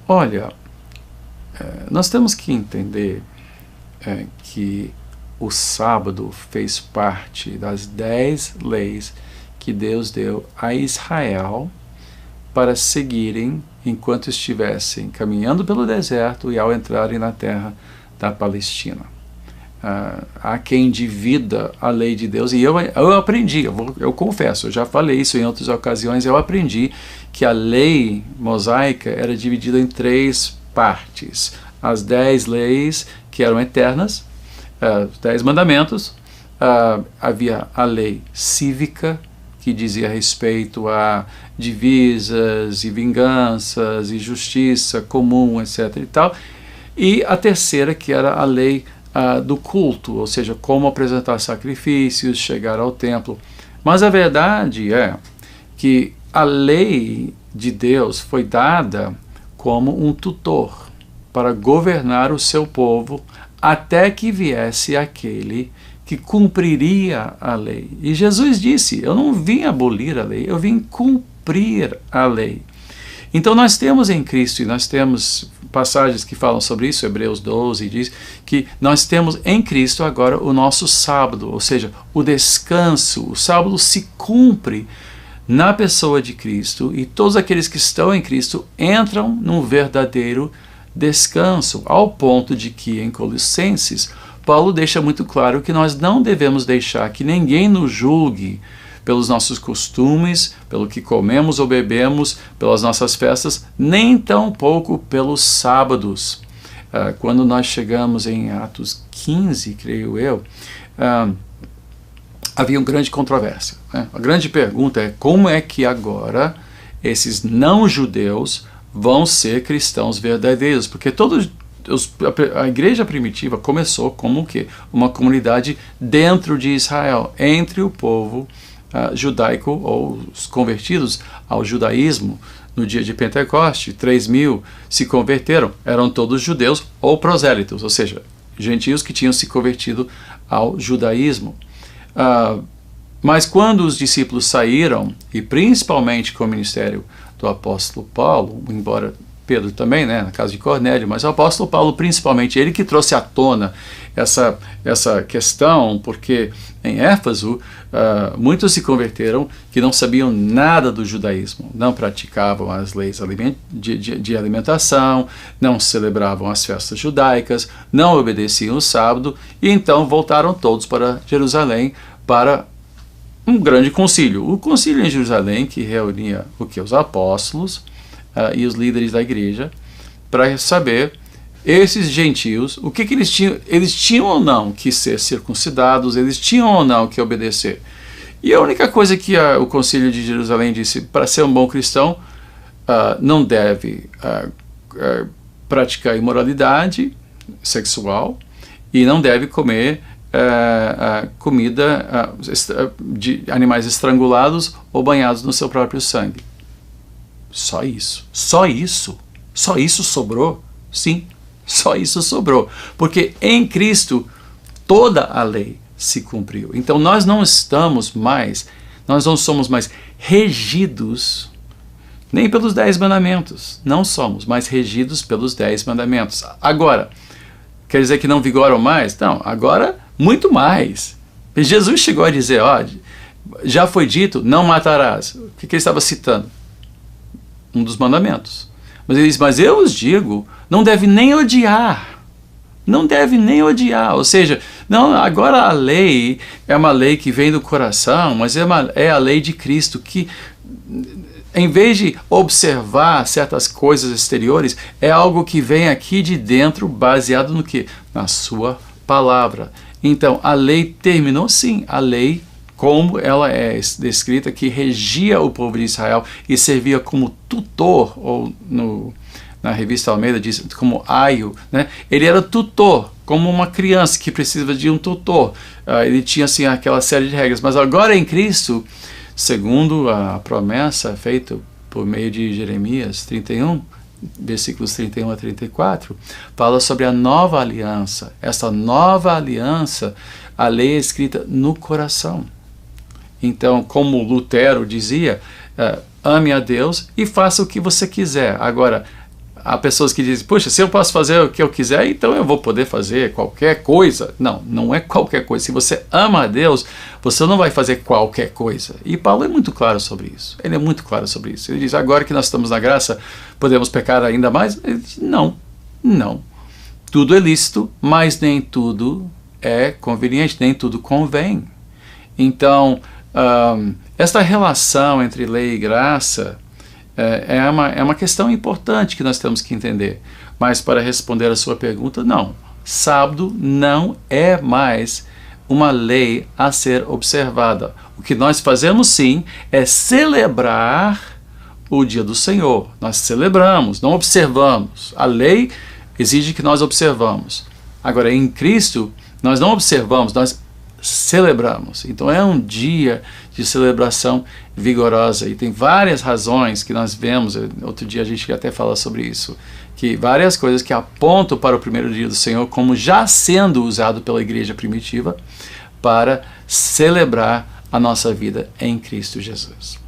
Olha, nós temos que entender que o sábado fez parte das 10 leis que Deus deu a Israel para seguirem enquanto estivessem caminhando pelo deserto e ao entrarem na terra da Palestina. Há quem divida a lei de Deus, e eu aprendi, eu confesso, eu já falei isso em outras ocasiões, eu aprendi que a lei mosaica era dividida em 3 partes. As 10 leis que eram eternas, os 10 mandamentos, havia a lei cívica, que dizia respeito a divisas e vinganças e justiça comum, etc. e tal. E a terceira, que era a lei do culto, ou seja, como apresentar sacrifícios, chegar ao templo. Mas a verdade é que a lei de Deus foi dada como um tutor para governar o seu povo até que viesse aquele que cumpriria a lei. E Jesus disse, eu não vim abolir a lei, eu vim cumprir a lei. Então nós temos em Cristo, e nós temos passagens que falam sobre isso, Hebreus 12 diz que nós temos em Cristo agora o nosso sábado, ou seja, o descanso. O sábado se cumpre na pessoa de Cristo, e todos aqueles que estão em Cristo entram num verdadeiro descanso, ao ponto de que em Colossenses Paulo deixa muito claro que nós não devemos deixar que ninguém nos julgue pelos nossos costumes, pelo que comemos ou bebemos, pelas nossas festas, nem tampouco pelos sábados. Quando nós chegamos em Atos 15, creio eu, havia uma grande controvérsia. A grande pergunta é como é que agora esses não-judeus vão ser cristãos verdadeiros? Porque a igreja primitiva começou como o quê? Uma comunidade dentro de Israel, entre o povo judaico, ou os convertidos ao judaísmo. No dia de Pentecoste, 3.000 se converteram, eram todos judeus ou prosélitos, ou seja, gentios que tinham se convertido ao judaísmo. Mas quando os discípulos saíram, e principalmente com o ministério do apóstolo Paulo, embora Pedro também, na casa de Cornélio, mas o apóstolo Paulo principalmente, ele que trouxe à tona essa questão, porque em Éfeso muitos se converteram que não sabiam nada do judaísmo, não praticavam as leis de alimentação, não celebravam as festas judaicas, não obedeciam o sábado, e então voltaram todos para Jerusalém para um grande concílio. O concílio em Jerusalém, que reunia os apóstolos e os líderes da igreja, para saber esses gentios, o que eles tinham. Eles tinham ou não que ser circuncidados, eles tinham ou não que obedecer. E a única coisa que o concílio de Jerusalém disse: para ser um bom cristão, não deve praticar imoralidade sexual e não deve comer comida de animais estrangulados ou banhados no seu próprio sangue. Só isso. Só isso. Só isso sobrou? Sim, só isso sobrou. Porque em Cristo toda a lei se cumpriu. Então nós não somos mais regidos nem pelos 10 mandamentos. Não somos mais regidos pelos 10 mandamentos. Agora, quer dizer que não vigoram mais? Não, agora muito mais. Jesus chegou a dizer, já foi dito, não matarás. O que ele estava citando? Um dos mandamentos. Mas ele diz, mas eu os digo, não deve nem odiar. Não deve nem odiar. Ou seja, não, agora a lei é uma lei que vem do coração, mas é a lei de Cristo, que em vez de observar certas coisas exteriores, é algo que vem aqui de dentro, baseado no quê? Na sua palavra. Então, a lei terminou, sim, a lei como ela é descrita, que regia o povo de Israel e servia como tutor, ou na revista Almeida diz como aio, ele era tutor, como uma criança que precisa de um tutor. Ele tinha assim aquela série de regras, mas agora em Cristo, segundo a promessa feita por meio de Jeremias 31, versículos 31 a 34, fala sobre a nova aliança. Essa nova aliança, a lei é escrita no coração. Então, como Lutero dizia, ame a Deus e faça o que você quiser. Agora, há pessoas que dizem, puxa, se eu posso fazer o que eu quiser, então eu vou poder fazer qualquer coisa. Não, não é qualquer coisa. Se você ama a Deus, você não vai fazer qualquer coisa. E Paulo é muito claro sobre isso. Ele é muito claro sobre isso. Ele diz, agora que nós estamos na graça, podemos pecar ainda mais? Ele diz, não, não. Tudo é lícito, mas nem tudo é conveniente, nem tudo convém. Então, esta relação entre lei e graça é uma questão importante que nós temos que entender. Mas para responder a sua pergunta, não. Sábado não é mais uma lei a ser observada. O que nós fazemos sim é celebrar o dia do Senhor. Nós celebramos, não observamos. A lei exige que nós observamos. Agora, em Cristo, nós não observamos, nós celebramos. Então é um dia de celebração vigorosa e tem várias razões que nós vemos, outro dia a gente até fala sobre isso, que várias coisas que apontam para o primeiro dia do Senhor como já sendo usado pela igreja primitiva para celebrar a nossa vida em Cristo Jesus.